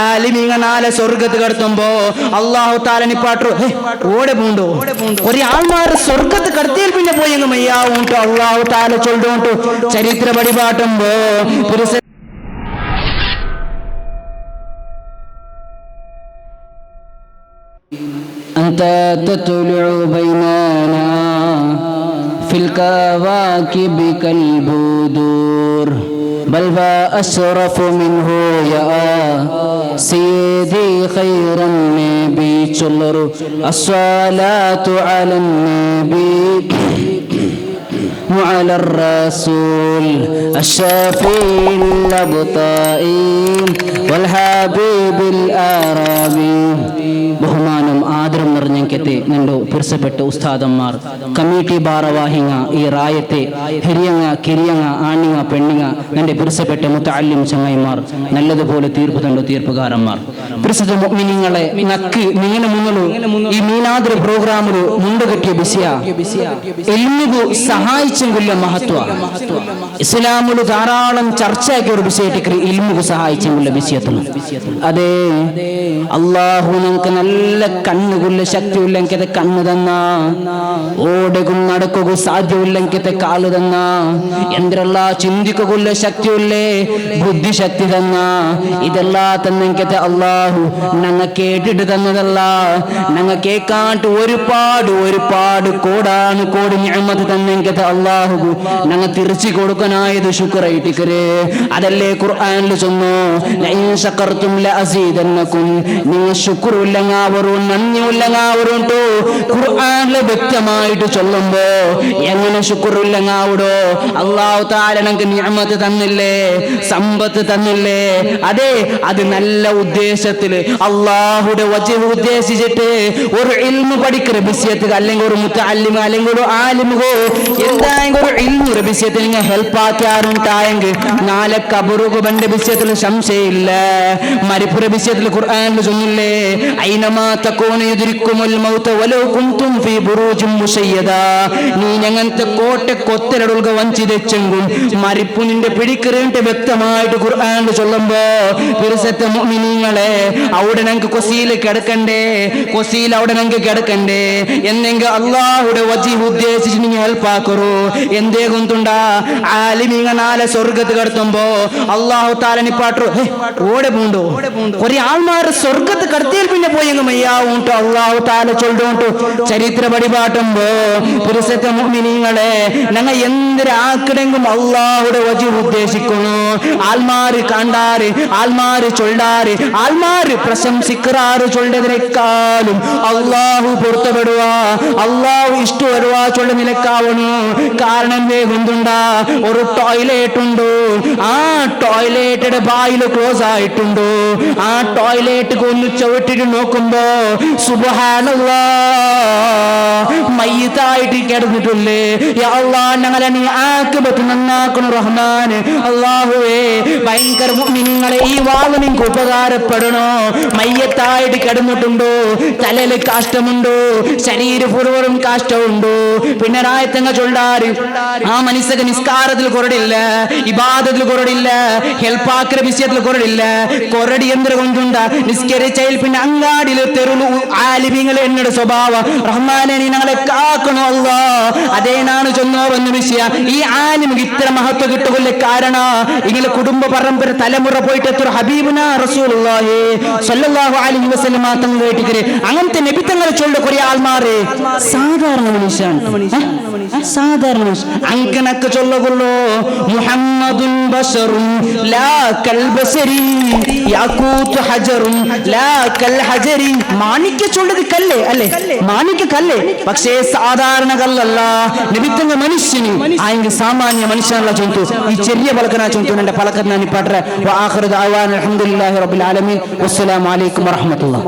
ആലിമീങ്ങനാലെ സ്വർഗത്ത് കടത്തുമ്പോ അല്ലാഹു തആല നിപ്പാട്ടു ഓടെ പൂണ്ടോ ഒരു ആൾമാരെ സ്വർഗത്ത് കടത്തിയാൽ പിന്നെ പോയെങ്കിൽ മയ്യാവുണ്ടോ അല്ലാഹു തആല ചൊല്ലുണ്ടോ ചരിത്ര പടിപാട്ടുമ്പോ أنت تطلع بيننا في الكواكب كالبدور بل وأشرف منه يا سيدي خير النبي الصلاة على النبي وعلى الرسول الشفيع الأبطائين والحبيب الأرابي ബഹുമാനം ആദരം നിറഞ്ഞെങ്കത്തെ നിന്റെ പിറസപ്പെട്ട ഉസ്താദന്മാർ കമ്മിറ്റി ഭാരവാഹിങ്ങ ഈ റായത്തെ ഹിരിയങ്ങ കിരിയങ്ങ ആണിങ്ങ പെണ്ണിങ്ങ നിന്റെ പിറസപ്പെട്ട മുതഅല്ലിം ചങ്ങായിമാർ നല്ലതുപോലെ തീർപ്പ് തണ്ട തീർപ്പുകാരന്മാർ പിറസപ്പെട്ട മുഅ്മിനീങ്ങളെ നക്ക് നീന മുന്നലു ഈ മീനാദ്ര പ്രോഗ്രാമിൽ മുണ്ടുകെട്ടിയ ബിസിയ ഇൽമിഗു സഹായിച്ചെങ്കില്ല മഹത്വ ഇസ്ലാമിൽ ധാരാളം ചർച്ചയാക്കിയ ഒരു വിഷയത്തിക്ക് ഇൽമിഗു സഹായിച്ചെങ്കില്ല വിഷയത്തിൽ അതെ അല്ലാഹു നമുക്ക് നല്ല കണ്ണുകൊള്ള ശക്തിയുള്ളെങ്കിൽ കണ്ണ് തന്ന ഓടുകും നടക്കുകയും സാധ്യമില്ലെങ്കിൽ കാല് തന്ന എന്തെല്ല ചിന്തിക്കുകയുള്ള ശക്തിയുള്ളേ ബുദ്ധിശക്തി തന്ന ഇതെല്ലാം തന്നെങ്കിൽ അല്ലാഹു ഞങ്ങ കേട്ടിട്ട് തന്നതല്ല ഞങ്ങ കേൾക്കാണ്ട് ഒരുപാട് കോടാണ് നിഅമത്ത് തന്നെങ്കിൽ അല്ലാഹു ഞങ്ങ തിരിച്ചു കൊടുക്കാനായത് ശുക്റായിട്ടിക്കരെ അതല്ലേ ഖുർആനിൽ ചൊന്നു ലഇൻ ശകർതും ലഅസീദന്നകും നിങ്ങൾ ശുക്റുല്ലങ്ങാവറും നന്ദിയുല്ലങ്ങാവറുണ്ടോ ഖുർആനിൽ വ്യക്തമായിട്ട് ചൊല്ലുമ്പോ എങ്ങനെ ശുക്റുല്ലങ്ങാവടോ അല്ലാഹു തആല നമുക്ക് നിഅമത്ത് തന്നില്ലേ സമ്പത്ത് തന്നില്ലേ അതെ അത് നല്ല ഉദ്ദേശത്തില് അല്ലാഹുവിന്റെ വജ്ഹ് ഉദ്ദേശിച്ചിട്ട് ഒരു ഇൽമു പഠിക്കുന്ന വിഷയത്തിൽ അല്ലെങ്കിൽ ഒരു മുതഅല്ലിം അല്ലെങ്കിൽ ഒരു ആലിമോ എന്തായെങ്കിലും ഒരു ഇൽമു വിഷയത്തിൽ നിങ്ങൾ ഹെൽപ്പ് ആക്കാറുണ്ടായെങ്കിൽ നാളെ ഖബറുക ബന്റെ വിഷയത്തിൽ സംശയമില്ല മരിപ്പുര വിഷയത്തിൽ ഖുർആനിൽ ചൊല്ലില്ലേ ഐനമാ തകൂന യുദ്രിക്കുമുൽ മൗത വലൗ കുൻതും ഫീ ബുറൂജിൻ മുശയ്യദ നീ ഞങ്ങനത്തെ കോട്ട കൊത്തരടുക വഞ്ചിതെച്ചെങ്കിൽ മരിപ്പു നിന്റെ പിടിക്കറേണ്ട വ്യക്തമായിട്ട് ഖുർആനിൽ ചൊല്ലുമ്പോ പിറസത്തെ മുഅ്മിനീങ്ങളെ അവിടെ ഞങ്ങൾക്ക് കൊസീൽ കിടക്കണ്ടേ കൊസീൽ അവിടെ ഞങ്ങൾക്ക് കിടക്കണ്ടേ എന്നെങ്കിൽ അല്ലാഹുവിന്റെ വജ്ഹ് ഉദ്ദേശിച്ച് നിങ്ങൾ ഹെൽപ്പ് ആക്കറോ എന്തേ കൊണ്ടുണ്ടാ ആലിമീങ്ങനാലെ സ്വർഗത്ത് കടത്തുമ്പോ അല്ലാഹു തആല നിപ്പാട്ടു ഓടെ പൂണ്ടോ ഒരു ആൾമാരെ സ്വർഗത്ത് കടത്തിയാൽ പിന്നെ പോയെങ്കിൽ മയ്യാവുണ്ടോ അല്ലാഹു തആല ചൊല്ലുണ്ടോ ചരിത്ര പടിപാട്ടുമ്പോ പിറസത്തെ മുഅ്മിനീങ്ങളെ ഞങ്ങൾ എന്തൊരാക്കിടെങ്കിലും അല്ലാഹുവിന്റെ വജ്ഹ് ഉദ്ദേശിക്കുന്നു ആൾമാര് കണ്ടാറ് ആൾമാര് ചൊല്ലാറ് ആൾമാര് പ്രശംസിക്കാറ് ചൊല്ലതിനേക്കാളും അല്ലാഹു പൊരുത്തപ്പെടുക അല്ലാഹു ഇഷ്ടപ്പെടുക ചൊല്ല നിലക്കാവണു കാരണം വേഗുണ്ടാ ഒരു ടോയ്ലറ്റ് ഉണ്ടോ ആ ടോയ്ലറ്റിന്റെ ബായില് ക്ലോസ് ആയിട്ടുണ്ടോ ആ ടോയ്ലറ്റ് ഒന്ന് ചവിട്ടിട്ട് നോക്കുമ്പോ സുബ്ഹാനല്ലാഹ് മയ്യിത്തായിട്ട് കിടന്നിട്ടില്ലേ യാ അല്ലാഹ് ഞങ്ങളെ നീ ആക്കിബത്ത് നന്നാക്കണം റഹ്മാന് അല്ലാഹുവേ ഭയങ്കര മുഅ്മിനീങ്ങളെ ഈ വാള് നിങ്ങൾക്ക് ഉപകാരപ്പെടണോ മയ്യത്തായിട്ട് കിടന്നിട്ടുണ്ടോ തലയില് കാഷ്ടമുണ്ടോ ശരീരപൂർവ്വം കാഷ്ടമുണ്ടോ പിന്നെ രായത്തങ്ങ ചൊല്ലാറ് ആ മനുഷ്യക്ക് നിസ്കാരത്തിൽ കുറടില്ല ഇബാദത്തിൽ കുറടില്ല ഹെൽപ്പാക്കിற വിഷയത്തിൽ കുറടില്ല കൊറടി എന്തൊരു കൊണ്ടുണ്ട നിസ്കരിച്ചതിൽ പിന്നെ അങ്ങാടിയിൽ തെരുളു ആലിമീങ്ങൾ എന്നോട് സ്വഭാവം റഹ്മാനെ നീ ഞങ്ങളെ കാക്കണോ അല്ലാ അതേനാണ് ചൊന്നോ വന്ന വിഷയ ഈ ആലിമിക്ക് ഇത്ര മഹത്വം കിട്ടുകൊള്ള കാരണ ഇങ്ങനെ കുടുംബ പരമ്പര തലമുറ പോയിട്ട് എത്ര ഹബീബുന റസൂലുള്ളാഹി സ്വല്ലല്ലാഹു അലൈഹി വസല്ലം തങ്ങൾ കേട്ടിക്കരെ അങ്ങനത്തെ നബി തങ്ങൾ ചൊല്ല കുറേ ആൾമാരെ സാധാരണ മനുഷ്യൻ സാധാരണ അങ്കനക്ക് ചൊല്ലുകൊള്ളൂ മുഹമ്മദുൻ ബശറുൻ ലാ കൽ ബശരി യാഖൂത്ത് ഹജറുൻ ലാ കൽ ഹജരി മാണിക്യ ചൊല്ലത് കല്ലേ അല്ലേ മാണിക്യ കല്ലേ പക്ഷേ സാധാരണ കല്ലല്ല നബി തങ്ങൾ മനുഷ്യന് ആയെങ്കിൽ സാമാന്യ മനുഷ്യനുള്ള ചൊല്ലുന്നു ഈ ചെറിയ പലകന ചൊല്ലുന്നു എൻ്റെ പലകന നിപ്പാട്ടെ വആഖിറു ദഅവാന അൽഹംദുലില്ലാഹി റബ്ബിൽ ആലമീൻ വസ്സലാമു അലൈക്കും വറഹ്മത്തുള്ളാഹി